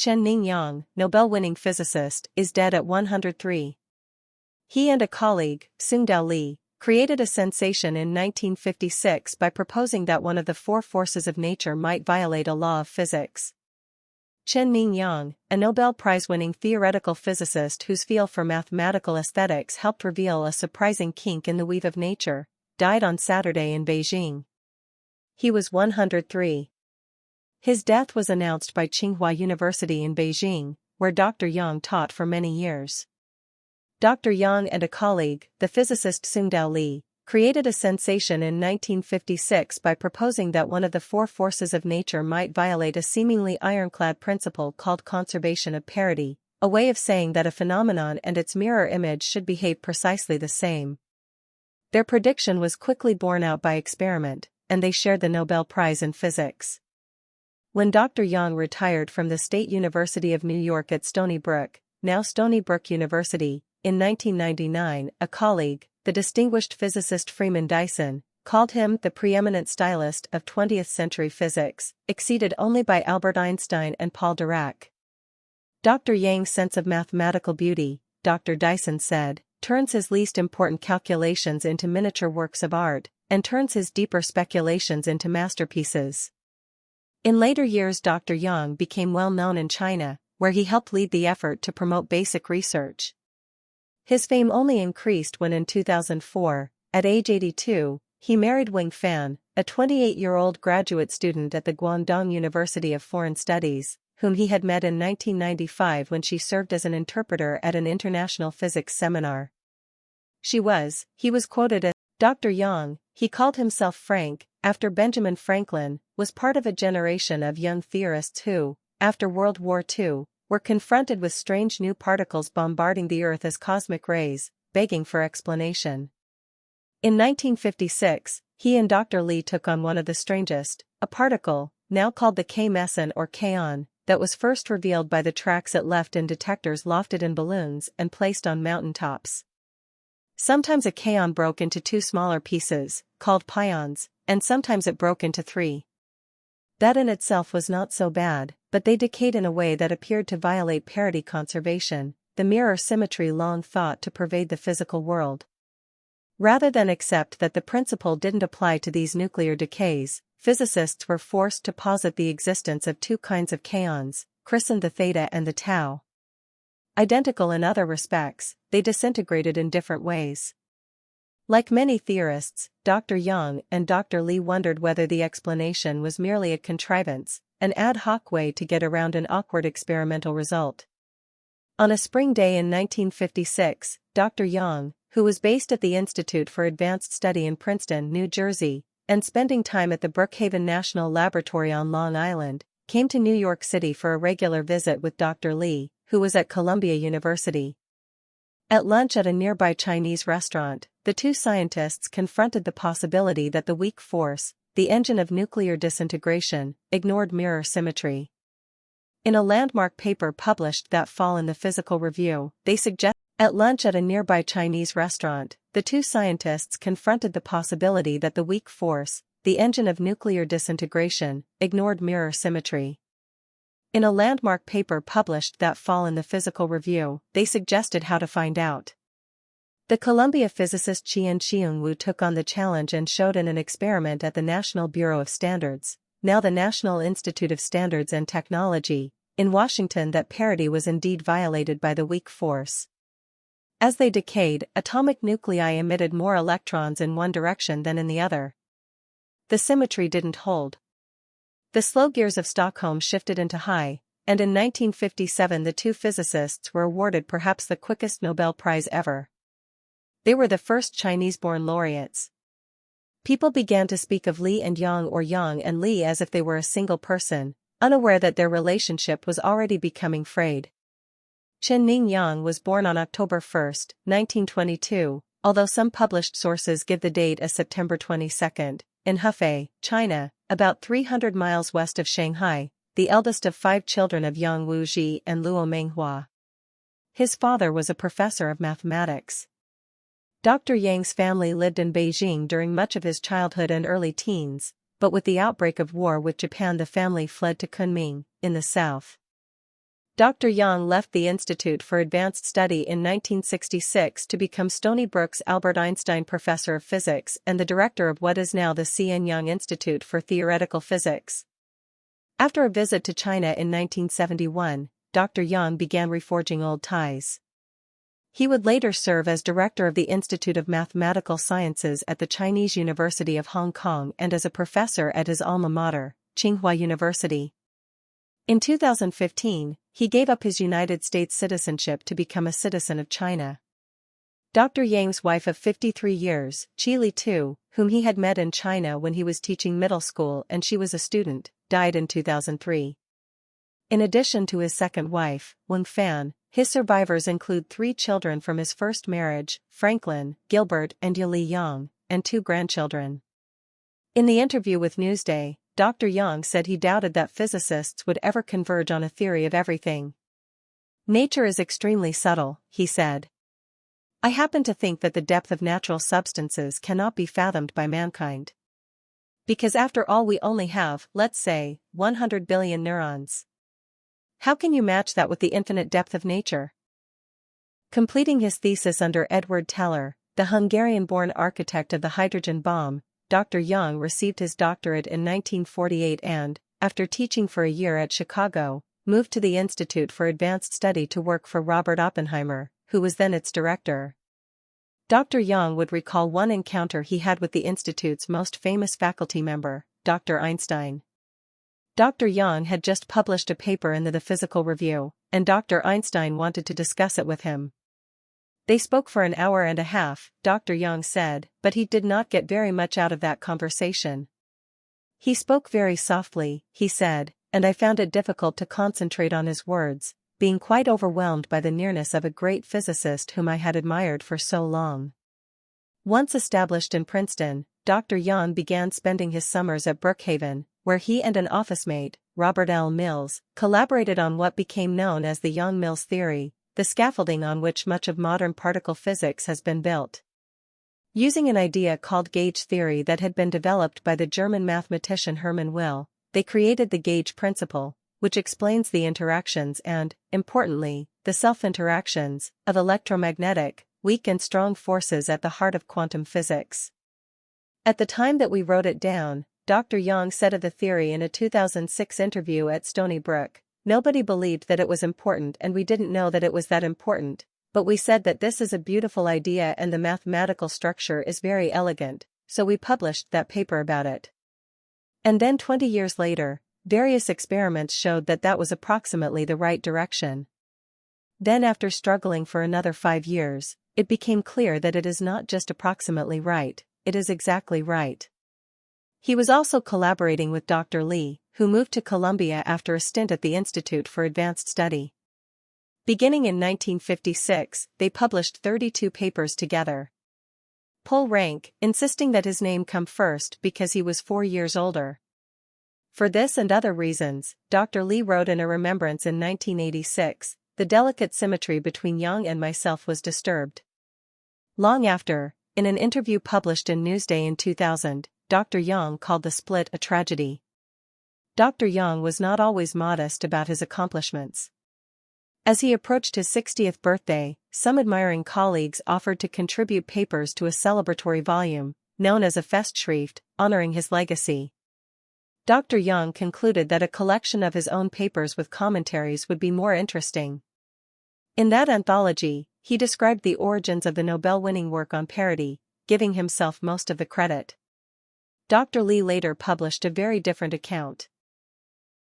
Chen-Ning Yang, Nobel-winning physicist, is dead at 103. He and a colleague, Tsung-Dao Lee, created a sensation in 1956 by proposing that one of the four forces of nature might violate a law of physics. Chen-Ning Yang, a Nobel Prize-winning theoretical physicist whose feel for mathematical aesthetics helped reveal a surprising kink in the weave of nature, died on Saturday in Beijing. He was 103. His death was announced by Tsinghua University in Beijing, where Dr. Yang taught for many years. Dr. Yang and a colleague, the physicist Tsung-Dao Lee, created a sensation in 1956 by proposing that one of the four forces of nature might violate a seemingly ironclad principle called conservation of parity, a way of saying that a phenomenon and its mirror image should behave precisely the same. Their prediction was quickly borne out by experiment, and they shared the Nobel Prize in Physics. When Dr. Yang retired from the State University of New York at Stony Brook, now Stony Brook University, in 1999, a colleague, the distinguished physicist Freeman Dyson, called him the preeminent stylist of 20th-century physics, exceeded only by Albert Einstein and Paul Dirac. Dr. Yang's sense of mathematical beauty, Dr. Dyson said, turns his least important calculations into miniature works of art, and turns his deeper speculations into masterpieces. In later years, Dr. Yang became well known in China, where he helped lead the effort to promote basic research. His fame only increased when in 2004, at age 82, he married Wing Fan, a 28-year-old graduate student at the Guangdong University of Foreign Studies, whom he had met in 1995 when she served as an interpreter at an international physics seminar. He was quoted as, Dr. Yang, he called himself Frank, after Benjamin Franklin, was part of a generation of young theorists who, after World War II, were confronted with strange new particles bombarding the Earth as cosmic rays, begging for explanation. In 1956, he and Dr. Lee took on one of the strangest, a particle, now called the K-meson or kaon, that was first revealed by the tracks it left in detectors lofted in balloons and placed on mountaintops. Sometimes a kaon broke into two smaller pieces, called pions, and sometimes it broke into three. That in itself was not so bad, but they decayed in a way that appeared to violate parity conservation, the mirror symmetry long thought to pervade the physical world. Rather than accept that the principle didn't apply to these nuclear decays, physicists were forced to posit the existence of two kinds of kaons, christened the theta and the tau. Identical in other respects, they disintegrated in different ways. Like many theorists, Dr. Yang and Dr. Lee wondered whether the explanation was merely a contrivance, an ad hoc way to get around an awkward experimental result. On a spring day in 1956, Dr. Yang, who was based at the Institute for Advanced Study in Princeton, New Jersey, and spending time at the Brookhaven National Laboratory on Long Island, came to New York City for a regular visit with Dr. Lee, who was at Columbia University. At lunch at a nearby Chinese restaurant, the two scientists confronted the possibility that the weak force, the engine of nuclear disintegration, ignored mirror symmetry. In a landmark paper published that fall in the Physical Review, they suggested. At lunch at a nearby Chinese restaurant, the two scientists confronted the possibility that the weak force, the engine of nuclear disintegration, ignored mirror symmetry. In a landmark paper published that fall in the Physical Review, they suggested how to find out. The Columbia physicist Qian Wu took on the challenge and showed in an experiment at the National Bureau of Standards, now the National Institute of Standards and Technology, in Washington that parity was indeed violated by the weak force. As they decayed, atomic nuclei emitted more electrons in one direction than in the other. The symmetry didn't hold. The slow gears of Stockholm shifted into high, and in 1957 the two physicists were awarded perhaps the quickest Nobel Prize ever. They were the first Chinese-born laureates. People began to speak of Li and Yang or Yang and Li as if they were a single person, unaware that their relationship was already becoming frayed. Chen-Ning Yang was born on October 1, 1922, although some published sources give the date as September 22, in Hefei, China, about 300 miles west of Shanghai, the eldest of 5 children of Yang Wuji and Luo Menghua. His father was a professor of mathematics. Dr. Yang's family lived in Beijing during much of his childhood and early teens, but with the outbreak of war with Japan the family fled to Kunming, in the south. Dr. Yang left the Institute for Advanced Study in 1966 to become Stony Brook's Albert Einstein Professor of Physics and the director of what is now the C.N. Young Institute for Theoretical Physics. After a visit to China in 1971, Dr. Yang began reforging old ties. He would later serve as director of the Institute of Mathematical Sciences at the Chinese University of Hong Kong and as a professor at his alma mater, Tsinghua University. In 2015, he gave up his United States citizenship to become a citizen of China. Dr. Yang's wife of 53 years, Qi Li Tu, whom he had met in China when he was teaching middle school and she was a student, died in 2003. In addition to his second wife, Wang Fan, his survivors include 3 children from his first marriage, Franklin, Gilbert and Yuli Yang, and 2 grandchildren. In the interview with Newsday, Dr. Yang said he doubted that physicists would ever converge on a theory of everything. Nature is extremely subtle, he said. I happen to think that the depth of natural substances cannot be fathomed by mankind. Because after all we only have, let's say, 100 billion neurons. How can you match that with the infinite depth of nature? Completing his thesis under Edward Teller, the Hungarian-born architect of the hydrogen bomb, Dr. Yang received his doctorate in 1948 and, after teaching for a year at Chicago, moved to the Institute for Advanced Study to work for Robert Oppenheimer, who was then its director. Dr. Yang would recall one encounter he had with the Institute's most famous faculty member, Dr. Einstein. Dr. Yang had just published a paper in the Physical Review, and Dr. Einstein wanted to discuss it with him. They spoke for an hour and a half, Dr. Yang said, but he did not get very much out of that conversation. He spoke very softly, he said, and I found it difficult to concentrate on his words, being quite overwhelmed by the nearness of a great physicist whom I had admired for so long. Once established in Princeton, Dr. Yang began spending his summers at Brookhaven, where he and an office mate, Robert L. Mills, collaborated on what became known as the Yang-Mills theory, the scaffolding on which much of modern particle physics has been built. Using an idea called gauge theory that had been developed by the German mathematician Hermann Weyl, they created the gauge principle, which explains the interactions and, importantly, the self-interactions, of electromagnetic, weak and strong forces at the heart of quantum physics. At the time that we wrote it down, Dr. Yang said of the theory in a 2006 interview at Stony Brook, nobody believed that it was important and we didn't know that it was that important, but we said that this is a beautiful idea and the mathematical structure is very elegant, so we published that paper about it. And then 20 years later, various experiments showed that that was approximately the right direction. Then after struggling for another 5 years, it became clear that it is not just approximately right, it is exactly right. He was also collaborating with Dr. Li, who moved to Columbia after a stint at the Institute for Advanced Study. Beginning in 1956, they published 32 papers together. Pull rank, insisting that his name come first because he was 4 years older. For this and other reasons, Dr. Li wrote in a remembrance in 1986, the delicate symmetry between Yang and myself was disturbed. Long after, in an interview published in Newsday in 2000, Dr. Yang called the split a tragedy. Dr. Yang was not always modest about his accomplishments. As he approached his 60th birthday, some admiring colleagues offered to contribute papers to a celebratory volume, known as a Festschrift, honoring his legacy. Dr. Yang concluded that a collection of his own papers with commentaries would be more interesting. In that anthology, he described the origins of the Nobel-winning work on parity, giving himself most of the credit. Dr. Li later published a very different account.